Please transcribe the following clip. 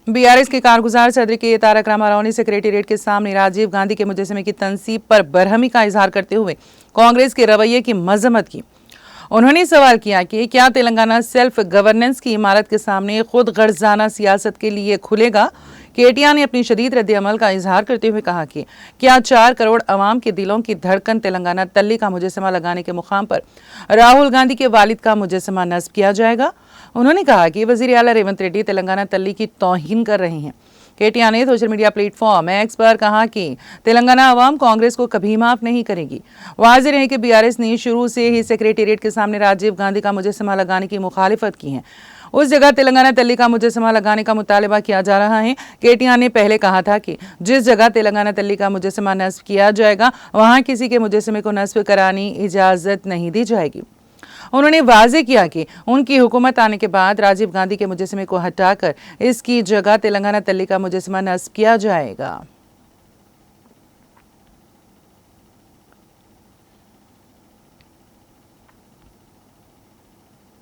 BRS के कारगुजार सदर के तारक रामाराव ने सेक्रेटेरिएट के सामने राजीव गांधी के मुजस्समे की तनसीब पर बरहमी का इजहार करते हुए कांग्रेस के रवैये की मजम्मत की। उन्होंने सवाल किया कि क्या तेलंगाना सेल्फ गवर्नेंस की इमारत के सामने खुद गर्जाना सियासत के लिए खुलेगा। केटीआर ने अपनी शदीद रद्द अमल का इजहार करते हुए कहा कि क्या 4 करोड़ अवाम के दिलों की धड़कन तेलंगाना तल्ली का मुजस्समा लगाने के मुकाम पर राहुल गांधी के वालिद का मुजस्समा नस्ब किया जाएगा। उन्होंने कहा कि वजीर आला रेवंत रेड्डी तेलंगाना तल्ली की तौहीन कर रहे हैं। केटीआर ने सोशल मीडिया प्लेटफॉर्म एक्स पर कहा कि तेलंगाना अवाम कांग्रेस को कभी माफ नहीं करेगी। वाज़ेह है कि बीआरएस ने शुरू से ही सेक्रेटेरिएट के सामने राजीव गांधी का मुजस्समा लगाने की मुखालिफत की है। उस जगह तेलंगाना तल्ली का मुजस्समा लगाने का मुतालबा किया जा रहा है। केटीआर ने पहले कहा था कि जिस जगह तेलंगाना तल्ली का मुजस्समा नस्ब किया जाएगा वहां किसी के मुजस्समे को नस्ब कराने की इजाजत नहीं दी जाएगी। उन्होंने वाज़ेह किया कि उनकी हुकूमत आने के बाद राजीव गांधी के मुजस्समे को हटाकर इसकी जगह तेलंगाना तल्ली का मुजस्समा नस्ब किया जाएगा।